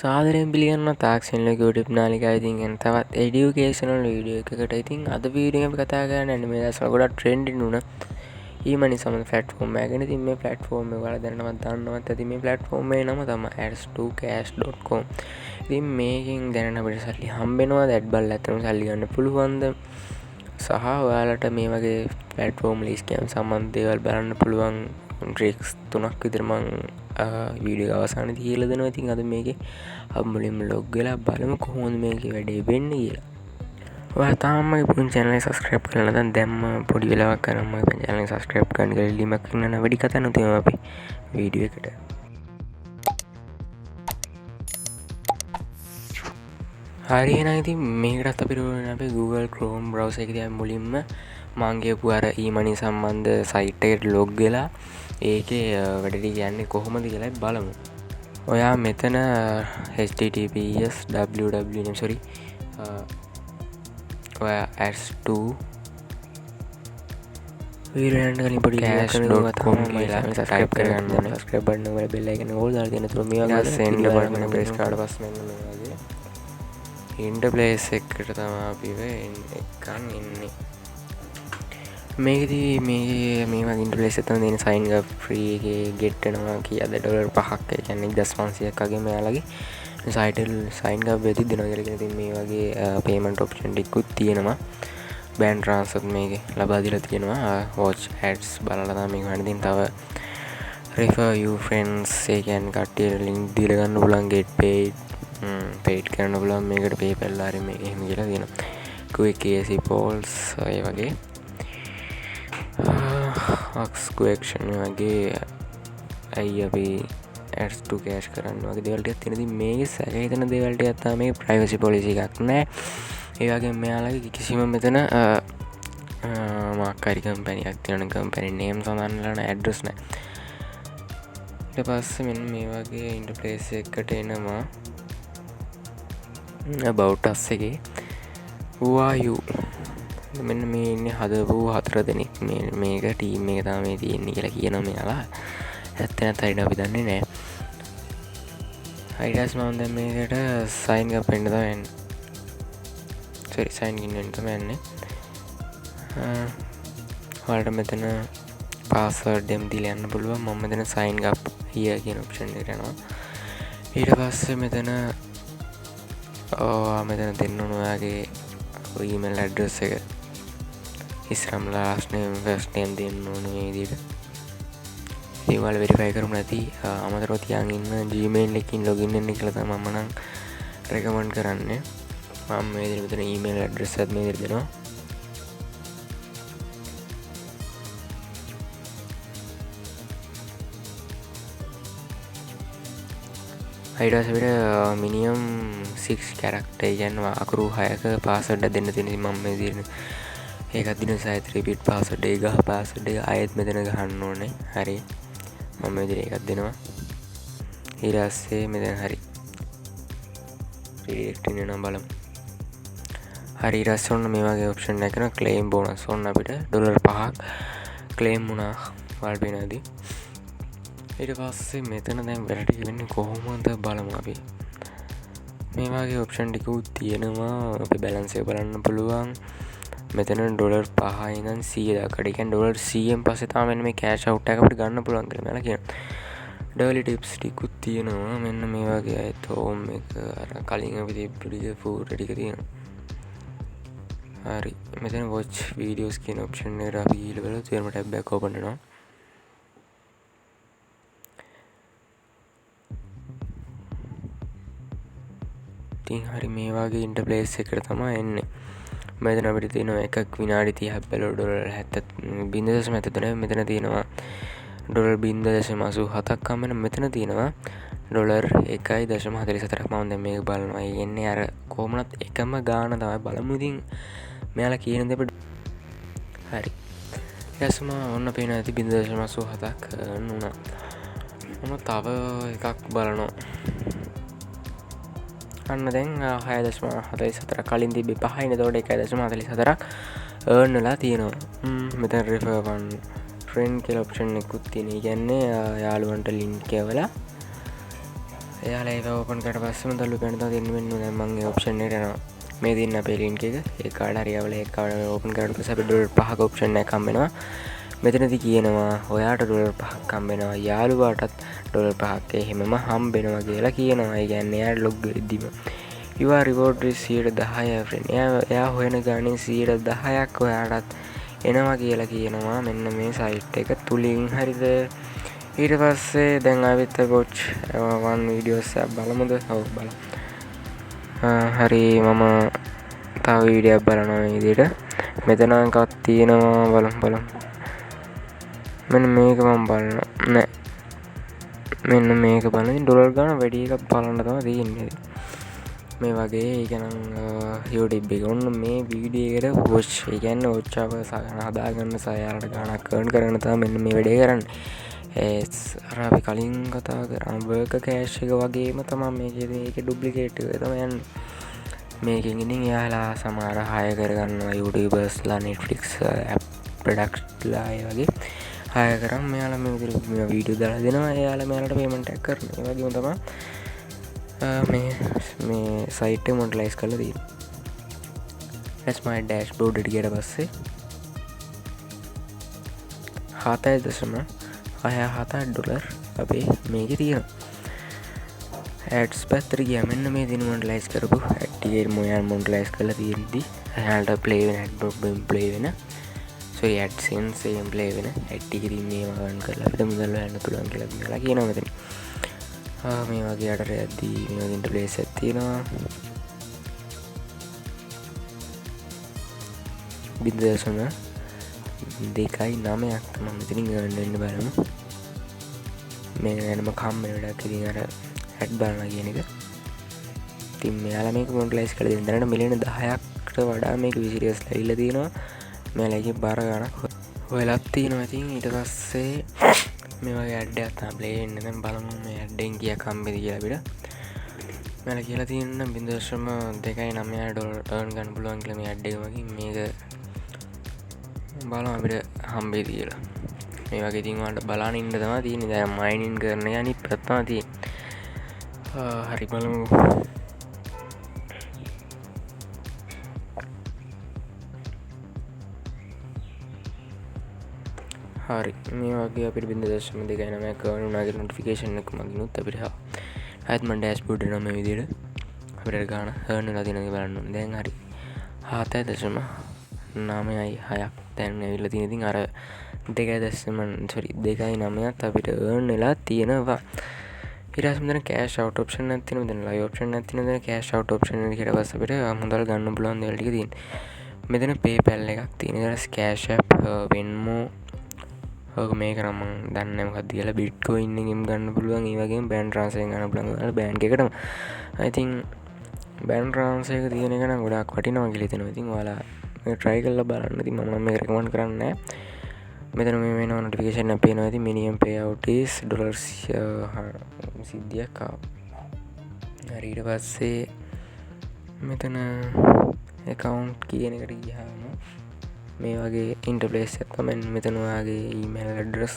සාදරයෙන් පිළිගන්න තාක්ෂණික YouTube නාලිකාවේ ඉතින් තවත් එඩියුකේෂනල් වීඩියෝ එකකට. ඉතින් අද වීඩියෝ එක කතා කරන්නේ මේ දවස්වල ගොඩක් ට්‍රෙන්ඩින් වුණ ඊමනි සමග ප්ලැට්ෆෝම් එකක් ගැන. ඉතින් මේ ප්ලැට්ෆෝම් එක ඔයාලා දැනනවත් දන්නවත් ඇති. මේ ප්ලැට්ෆෝම් එකේ නම තමයි ads2cash.com. ඉතින් මේකෙන් දැනන අපිට සල්ලි හම්බෙනවද? ඇඩ් බලලා ඇත්තටම සල්ලි ගන්න පුළුවන්ද? සහ ඔයාලට මේ වගේ ප්ලැට්ෆෝම් ලිස්ට් සම්බන්ධ දේවල් බලන්න පුළුවන් ට්‍රික්ස් 3ක් විතර මම වීඩියෝ අවසානයේදී කියලා දෙනවා. ඉතින් අද මේකේ අපි මුලින්ම ලොග් වෙලා බලමු කොහොමද මේකේ වැඩේ වෙන්නේ කියලා. ඔයා තාම මගේ channel එක subscribe කරලා නැත්නම් දැම්ම පොඩි වෙලාවක් කරන් මගේ channel එක subscribe කරන්න කියලා ඉල්ලීමක් කරනවා. වැඩි කතා නැතුව අපි වීඩියෝ එකට. හරි එහෙනම් ඉතින් මේකටත් අපිට ඕනේ අපේ Google Chrome browser එකේ මුලින්ම මම කියපු අර e-money සම්බන්ධ site එකට log වෙලා ඒකේ වැඩ ටික යන්නේ කොහොමද කියලා බලමු. ඔයා මෙතන https www ඔයා ads2 වීරයන්ට කලින් පොඩි cash.com කියලා subscribe කරගන්න ඕනේ. subscribe button එක වල bell icon එක ඕල් දාලා තියෙන තුරු මේ වගේ send button එක press කරලා පස්සේ මෙන්න මේ වගේ interface එකට තමයි අපි එකන් ඉන්නේ. මේකදී මේ වගේ ඉන්ටර්ෆේස් එකක් තමයි දෙන sign up free එකේ get වෙනවා කීයද $5ක් ඒ කියන්නේ 1500ක් වගේ මෙයාලගේ site එක sign up වෙද්දි දෙනවා කියලා කියන. ඉතින් මේ වගේ payment option ටිකකුත් තියෙනවා. bank transfer මේකේ ලබා දීලා තියෙනවා. watch ads බලලා තමයි මේක වෙන්නේ. ඉතින් තව refer you friends ඒ කියන්නේ කට්ටියට link දීලා ගන්න පුළුවන් get paid කරන්න පුළුවන් මේකට PayPal හරි මේ එහෙම කියලා තියෙනවා. quick easy polls ඒ වගේ action වගේ අයි අපි ads2cash කරන්න වගේ දේවල් ටිකක් තියෙනවා. ඉතින් මේකේ සැක හිතන දේවල් ටිකක් තමයි මේ privacy policy එකක් නැහැ. ඒ වගේම මෙයාලගේ කිසිම මෙතන මාක් හරි කම්පැනි එකක් තියෙනවා. කම්පැනි name සඳහන් කරලා නැහැ, address නැහැ. ඊට පස්සේ මෙන්න මේ වගේ ඉන්ටර්ෆේස් එකකට එනවා about us එකේ who are you මෙන්න මේ ඉන්නේ හදපු 4 දෙනෙක් මේක ටීම් එක තමයි මේ තියෙන්නේ කියලා කියනවා මෙයාලා. ඇත්ත නැත්නම් අපි දන්නේ නැහැ. ඊට පස්සේ මම දැන් මේකට sign up වෙන්න තමයි යන්නේ. sorry sign in වෙන්න තමයි යන්නේ. ඔයාලට මෙතන password දෙන්න දීලා යන්න පුළුවන්. මම මෙතන sign up here කියන option එකට යනවා. ඊට පස්සේ මෙතන මෙතන දෙන්න ඕන ඔයාගේ email address එක. ඉස්රම් last name first name දෙන්න ඕනේ මේ විදිහට. ඉතින් ඔයාලා verify කරමු නැති අමතරව තියන් ඉන්න Gmail එකකින් login වෙන්න කියලා තමයි මම නම් recommend කරන්නේ. මම මේ විදිහට මෙතන email address එකත් මේ විදිහට දෙනවා. ඊට පස්සේ අපිට minimum 6 character කියන්නේ අකුරු 6ක password දෙන්න තියෙන. ඉතින් මම මේ විදිහට ඒකත් දින සයිත් repeat password එක ගහ password එක ආයෙත් මෙතන ගහන්න ඕනේ. හරි. මම මේ විදිහට එකක් දෙනවා. ඊට පස්සේ මෙතන හරි. redirect වෙනවා බලමු. හරි ඊට පස්සේ ඔන්න මේ වගේ option එකක් කරනවා claim bonus. ඔන්න අපිට $5ක් claim වුණා වල්පිනාදී. ඊට පස්සේ මෙතන දැන් වැඩ ටික වෙන්නේ කොහොමද බලමු අපි. මේ වගේ option ටිකුත් තියෙනවා. අපි balance එක බලන්න පුළුවන්. මෙතන $5 ඉඳන් 100 දක්වාට. ඒ කියන්නේ $100න් පස්සේ තමයි මෙන්න මේ cash out එක අපිට ගන්න පුළුවන් කියලා මෙයාලා කියනවා. daily tips ටිකුත් තියෙනවා. මෙන්න මේ වගේ අයත් home එක අර කලින් අපි තිබ්බ ටික food ටික තියෙනවා. හරි. මෙතන watch videos කියන option එකට අපි ගිහලා බලමු. ඊළඟ tab එක open වෙනවා. ඉතින් හරි මේ වගේ ඉන්ටර්ෆේස් එකට තමයි එන්නේ. මෙතන අපිට තියෙනවා එකක් විනාඩි 30ක් බැලුවා $0.73. මෙතන තියෙනවා $0.87ක් හම්බ වෙන. මෙතන තියෙනවා $1.44ක්. මම දැන් මේක බලනවා. ඒ කියන්නේ අර කොහොමවත් එකම ගාන තමයි බලමු. ඉතින් මෙයාලා කියන දේ අපිට හරි. ඊටසම ඔන්න පේනවා ඇති $0.87ක් වුණා. මොන තව එකක් බලනවා. අන්න දැන් 6.44 කලින් තිබ්බේ 5යි නේද? ඒකට 1.44ක් earn වෙලා තියෙනවා. මෙතන refer one friend කියලා option එකකුත් තියෙන. ඒ කියන්නේ යාළුවන්ට link එකවලා එයාලා ඒක ඕපන් කරලා පස්සෙම තල්ලු කරන තව දෙන්න වෙනවා. දැන් මම ඒ ඔප්ෂන් එකට යනවා. මේ දින්න අපේ ලින්ක් එක ඒ කාඩ් හරි අවල ඒ කාඩ් ඕපන් කරලා පස්සේ අපිට ඩොලර් 5ක ඔප්ෂන් එකක් හම්බ වෙනවා. මෙතනදී කියනවා ඔයාට ඩොලර් 5ක් හම්බ වෙනවා. යාළුවාටත් ඩොලර් 5ක් එහෙමම හම්බ වෙනවා කියලා කියනවා. ඒ කියන්නේ එයා log වෙද්දිම you are rewarded 10% friend. එයා හොයන ගානේ 10%ක් ඔයාටත් එනවා කියලා කියනවා. මෙන්න මේ සයිට් එක තුලින් හරිද. ඊට පස්සේ දැන් ආවිත් watch one videos එක බලමුද? ඔව් බලමු. හරි මම තව වීඩියෝ එකක් බලනවා මේ විදිහට. මෙතන එකක් තියෙනවා බලමු. මෙන්න මේක මම බලනවා. නෑ. මෙන්න මේක බලන ඩොලර් ගන්න වැඩි එකක් බලන්න තමයි තියෙන්නේ. මේ වගේ ඒක නම් YouTube එක ඔන්න මේ වීඩියෝ එකට watch ඒ කියන්නේ watch hours හදාගන්න සයාලට ගාණක් earn කරගෙන තමයි මෙන්න මේ වැඩේ කරන්නේ. අර අපි කලින් කතා කරා work cash එක වගේම තමයි මේකේ ඒකේ duplicate එක තමයි යන්නේ. මේකෙන් ඉතින් එයාලා සමහර hire කරගන්නවා YouTubersලා Netflix app productලා ඒ වගේ hire කරන් මෙයාලා මේ විදිහට මේ වීඩියෝ දාලා දෙනවා. එයාලා මෙයාලට payment එකක් කරනවා. ඒ වගේම තමයි මේ සයිට් එක මොනටලයිස් කරලා තියෙනවා. that's my dashboard එකට ගියට පස්සේ 7.67 ඩොලර් අපේ මේකේ තියෙනවා. ads පැත්තට ගියා මෙන්න මේ දින මොනටලයිස් කරපු ad ටිකේ මොනටලයිස් කරලා තියෙද්දි එයාලට play වෙන ad play වෙන sorry AdSense එකෙන් play වෙන ad ටික ඉතින් මේවා ගන්න කරලා අපිට මුදල් හොයන්න පුළුවන් කියලා කියනවා මෙතන. මේ වගේ අතර යද්දී මේ වගේ ඉන්ටර්ෆේස් එකක් තියෙනවා. 0.2.9ක් තමයි මෙතනින් ගන්න වෙන්න බලමු. මේ වෙනම කම්මන වැඩක් ඉතින් අර ඇඩ් බලනවා කියන එක. ඉතින් මෙයාලා මේක මොනටලයිස් කරලා දෙන්න දැනට මිලියන 10කට වඩා මේක විසිරියස් ලැබිලා තියෙනවා. මෙයාලගේ බාර ගන්නක් හොයලත් තියෙනවා. ඉතින් ඊට පස්සේ මේ වගේ ඇඩ් එකක් තමයි ප්ලේ වෙන්නේ. දැන් බලමු මේ ඇඩ් එකෙන් කීයක් හම්බෙද කියලා අපිට. මෙයාලා කියලා තියෙන 0.2.9 ඩොලර් earn ගන්න පුළුවන් කියලා මේ ඇඩ් එක මගින් මේක බලමු අපිට හම්බෙද කියලා. මේ වගේ ඉතින් ඔයාලට බලන්න ඉන්න තමයි තියෙන්නේ. දැන් මයිනින් කරන එක අනිත් පැත්ත තමයි තියෙන්නේ. හරි බලමු. හරි මේ වගේ අපිට 0.2.9 කවන උනාගේ නොටිෆිකේෂන් එක මගිනුත් අපිට ආයෙත් මම ඩෑෂ්බෝඩ් එනවා මේ විදිහට අපිට ගාන earn වෙලා තියෙනවා බලන්න ඕනේ. දැන් හරි 7.9.6ක් දැන් ඇවිල්ලා තියෙන. ඉතින් අර 2.9ත් අපිට earn වෙලා තියෙනවා. ඊට පස්සේ මෙතන cash out option එකක් තියෙනවා. මෙතන live option එකක් තියෙනවා. මෙතන cash out option එක ඊට පස්සේ අපිට මුදල් ගන්න පුළුවන් දේවල් ටික තියෙනවා. මෙතන PayPal එකක් තියෙනවා. ඊට පස්සේ cash app Venmo මේක නම් මම දන්නේ නැහැ මොකක්ද කියලා. Bitcoin එකෙන් ගන්න පුළුවන්. ඒ වගේම bank transfer එකෙන් ගන්න පුළුවන්. ඔයාලා bank එකටම I think bank transfer එක තියෙන එක නම් ගොඩාක් වටිනවා කියලා හිතෙනවා. ඉතින් ඔයාලා මේක try කරලා බලන්න. ඉතින් මම මේක recommend කරන්නේ නැහැ. මෙතන මේ වෙන notification එක පේනවා. ඉතින් minimum payout is $100ක් ආවා. හරි ඊට පස්සේ මෙතන account කියන එකට ගියාම මේ වගේ ඉන්ටර්ෆේස් එකක් තමයි. මෙතන ඔයාගේ email address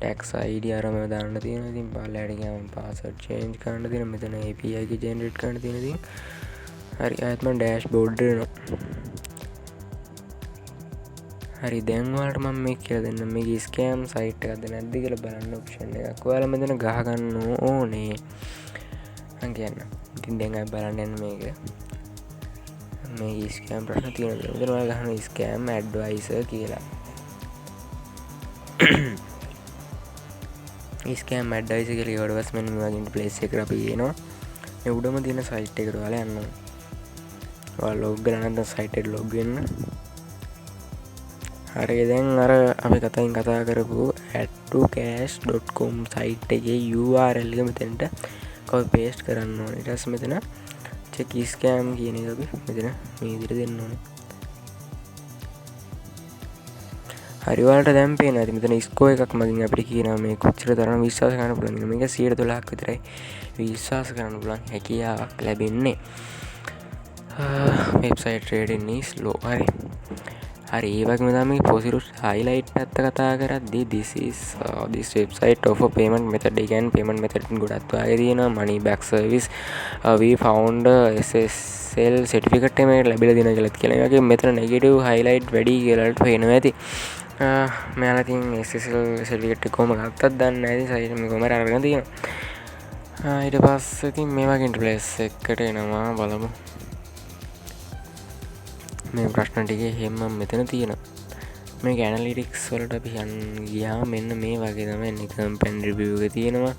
tax id අරම දාන්න තියෙනවා. ඉතින් පාලයට ගියාම password change කරන්න තියෙනවා. මෙතන API එක generate කරන්න තියෙනවා. ඉතින් හරි ආයෙත් මම dashboard එනවා. හරි දැන් ඔයාලට මම මේක කියලා දෙන්නම්. මේකේ scam site එකක්ද නැද්ද කියලා බලන්න option එකක්. ඔයාලා මෙතන ගහ ගන්න ඕනේ. මම කියන්න. ඉතින් දැන් ආයෙ බලන්න යන්න මේක. මේ ස්කෑම් ප්‍රශ්න තියෙනවා. මෙතන ඔයාලා ගහන ස්කෑම් ඇඩ්වයිසර් කියලා. ස්කෑම් ඇඩ්වයිසර් කියලා ඊට පස්සේ මෙන්න මේ වගේ ඉන්ටර්ෆේස් එකකට අපි එනවා. මේ උඩම තියෙන සයිට් එකට ඔයාලා යන්න ඕනේ. ඔයාලා ලොග් කරලා නැත්නම් සයිට් එකට ලොග් වෙන්න. හරි දැන් අර අපි කතා කරපු add2cash.com සයිට් එකේ URL එක මෙතනට copy paste කරන්න ඕනේ. ඊට පස්සේ මෙතන check scam කියන එක අපි මෙතන මේ විදිහට දෙන්න ඕනේ. හරි ඔයාලට දැන් පේනවා. ඉතින් මෙතන ස්කෝර් එකක් මගින් අපිට කියනවා මේ කොච්චර තරම් විශ්වාස කරන්න පුළුවන්ද. මේක 112ක් විතරයි විශ්වාස කරන්න පුළුවන් හැකියාවක් ලැබෙන්නේ. website rating is low. හරි හරි ඒ වගේම තමයි පොසිරුස් highlight පැත්ත කතා කරද්දී this website offer payment method. ඒ කියන්නේ payment method ගොඩක් වාගේ තියෙනවා. money back service, we found SSL certificate එක ලැබිලා දෙනවා කියලා කියලා. ඒ වගේ මෙතන negative highlight වැඩි කියලාට පේනවා ඇති. මෙයාලා ඉතින් SSL certificate එක කොහොම ගත්තත් දන්නේ නැහැ. ඉතින් සයිට් එක කොහමද අරගෙන තියෙනවා. ඊට පස්සේ ඉතින් මේ වගේ ඉන්ටර්ෆේස් එකකට එනවා බලමු. මේ ප්‍රශ්න ටික එහෙම මෙතන තියෙනවා. මේක ඇනලිටික්ස් වලට අපි ගියාම මෙන්න මේ වගේ තමයි එන්නේ. කම්පැනි රිවිව් එක තියෙනවා.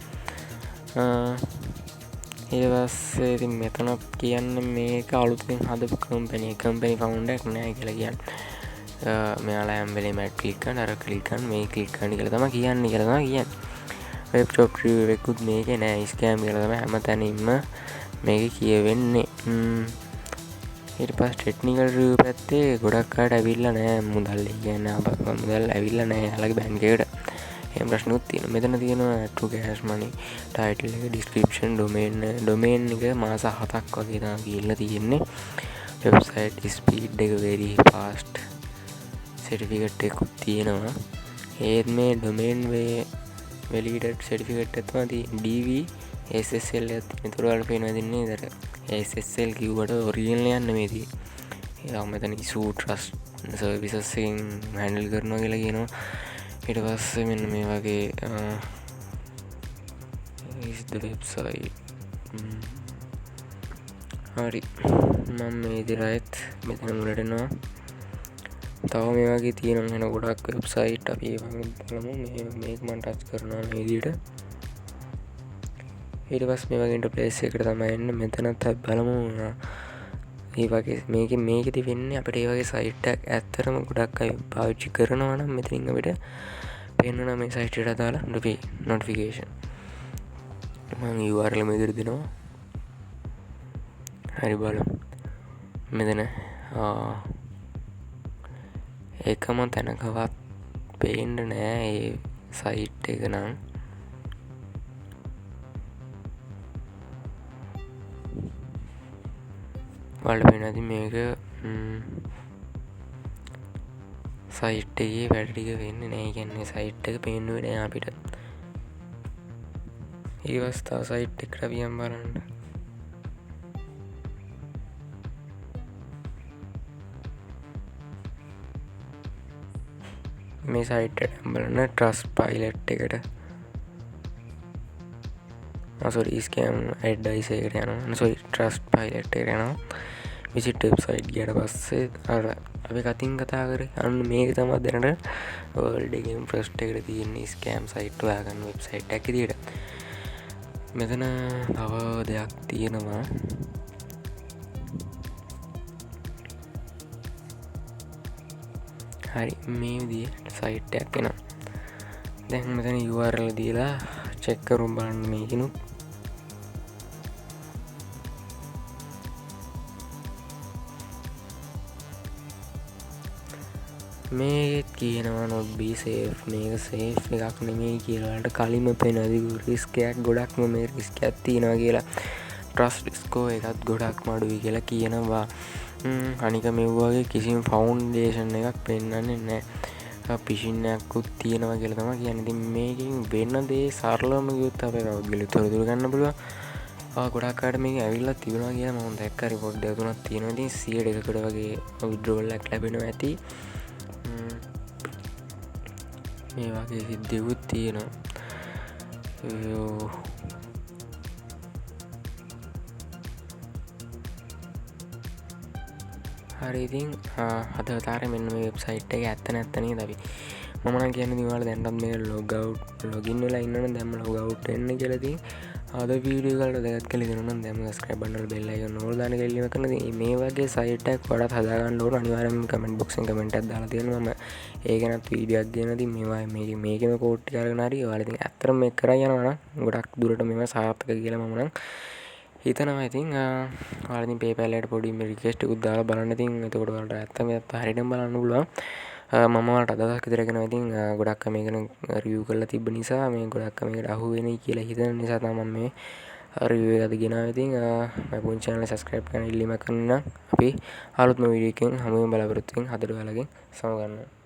ඊට පස්සේ ඉතින් මෙතන කියන්නේ මේක අලුතෙන් හදපු කම්පැනි ෆවුන්ඩර් එකක් නෑ කියලා කියන්නේ. මෙයාලා හැම වෙලේම ඇඩ් ක්ලික් කරන අර ක්ලික් කරන මේ ක්ලික් කරන කියලා තමයි කියන්නේ. වෙබ් ෂොප් රිවිව් එකකුත් මේකේ නෑ. ස්කෑම් කියලා තමයි හැමතැනින්ම මේක කියවෙන්නේ. ඊට පස්සේ ටෙක්නිකල් රිවිව් පැත්තේ ගොඩක් අයට ඇවිල්ලා නෑ මුදල්. ඒ කියන්නේ මුදල් ඇවිල්ලා නෑ යාළගේ බැංක් එකට. එහෙම ප්‍රශ්නකුත් තියෙනවා. මෙතන තියෙනවා true cash money, title එක, description, domain එක මාස 7ක් වගේ තමයි ගිහිල්ලා තියෙන්නේ. website speed එක very fast, certificate එකකුත් තියෙනවා. ඒත් මේ domain validated certificate එක තමයි DV SSL එකත් තියෙන. ඒතර වල පේනවා දෙන්නේ නේද? SSL කිව්වට ඔරිජිනල් යන්නේ නෙමෙයි තියෙන්නේ. ඒවා මෙතන issue trust services එකෙන් handle කරනවා කියලා කියනවා. ඊට පස්සේ මෙන්න මේ වගේ is the website. හරි මම මේ විදිහට මෙතන මුලට එනවා. තව මේ වගේ තියෙනවා වෙන ගොඩක් වෙබ්සයිට් අපි ඒ වගේ බලමු. මේක මම ටච් කරනවා මේ විදිහට. ඊට පස්සේ මේ වගේ ඉන්ටර්ෆේස් එකකට තමයි එන්නේ. මෙතනත් අපි බලමු. ඒ වගේ මේකෙදි වෙන්නේ අපිට ඒ වගේ සයිට් එකක් ඇත්තටම ගොඩක් අය පාවිච්චි කරනවා නම් මෙතනින් අපිට පේනවා මේ සයිට් එකට දාලා notification. මම URL එක මෙතන දෙනවා. හරි බලමු. මෙතන එකම තැනකවත් පේන්නේ නෑ ඒ සයිට් එක නම්. ඔයාලට පේනවා ඉතින් මේක සයිට් එකේ වැඩ ටික වෙන්නේ නෑ. කියන්නේ සයිට් එක පේන්නේ නෑ අපිට. ඊවස්ථා සයිට් එකට අපි යම් බලන්න. මේ සයිට් එකට බලන්න Trustpilot එකට. ස්කෑම් ඇඩ්වයිස් එකට යනවා. Trustpilot එකට යනවා. විසිට් වෙබ්සයිට් ගියට පස්සේ අර අපි කතින් කතා කරේ අන්න මේක තමයි දැනට වර්ල්ඩ් එකේම ෆස්ට් එකට තියෙන ස්කෑම් සයිට් හොයාගන්න වෙබ්සයිට් එකක් විදියට. මෙතන තව දෙයක් තියෙනවා. හරි මේ විදිහට සයිට් එකක් එනවා. දැන් මෙතන URL දීලා චෙක් කරමු බලන්න මේකිනුත්. මේකෙත් කියනවා not be safe. මේක සේෆ් එකක් නෙමෙයි කියලාට කලින්ම පේනවා රිස්ක් එකක් ගොඩක්ම මේ රිස්ක් එකක් තියෙනවා කියලා. ට්‍රස්ට් ස්කෝර් එකත් ගොඩක්ම අඩුයි කියලා කියනවා. අනික මේ වගේ කිසිම ෆවුන්ඩේෂන් එකක් පෙන්වන්නේ නැහැ. ෆිෂින් එකකුත් තියෙනවා කියලා තමයි කියන්නේ. ඉතින් මේකෙන් වෙන දේ සරලවම කිව්වොත් අපේ පෞද්ගලික තොරතුරු ගන්න පුළුවන්. ගොඩක් අයට මේක ඇවිල්ලා තිබුණා කියලා මම දැක්ක රිපෝට් දෙක තුනක් තියෙනවා. ඉතින් 100කට වගේ විඩ්‍රෝවල් එකක් ලැබෙනවා ඇති. මේ වගේ සිද්ධියකුත් තියෙනවා. හරි ඉතින් අද තාරේ මෙන්න මේ වෙබ්සයිට් එක ඇත්ත නැත්ත නේද අපි මම නම් කියන්නේ ඉතින් ඔයාලා දැන්වත් මේක ලොගින් වෙලා ඉන්නවනම් දැම්ම ලොග් අවුට් වෙන්න කියලා ඉතින් අද වීඩියෝ වලට දෙකක් කියලා දෙනවා නම් දැම්ම subscribe button වල bell icon ඕල් දාන්න කියලා කරන ඉතින් මේ වගේ සයිට් එකක් වඩාත් හදා ගන්න ඕන අනිවාර්යෙන්ම comment box එකෙන් comment එකක් දාලා තියෙනවා මම ඒක ගැනත් වීඩියෝ එකක් දෙනවා ඉතින් මේවා මේකෙම කෝඩ් ටික අරගෙන හරි ඔයාලා ඉතින් ඇත්තටම මේක කරා යනවා නම් ගොඩක් දුරට මේවා සාර්ථක කියලා මම නම් හිතනවා. ඉතින් ඔයාලා ඉතින් PayPal එකට පොඩි රික්වෙස්ට් එකක් දාලා බලන්න. ඉතින් එතකොට ඔයාලට ඇත්තම හරියටම බලන්න පුළුවන්. මම ඔයාලට අදහසක් විතර කරනවා. ඉතින් ගොඩක් මේක රිවිව් කරලා තිබ්බ නිසා මේ ගොඩක් මේකට අහු වෙන්නේ කියලා හිතන නිසා තමයි මම මේ රිවිව් එකක් ගෙනාවා. ඉතින් මගේ පුංචි channel එක subscribe කරන්න ඉල්ලීමක් කරන්න. අපි අලුත්ම වීඩියෝ එකකින් හමු වෙමු බලාපොරොත්තු වෙමින් හදට ඔයාලගෙන් සමු ගන්නවා.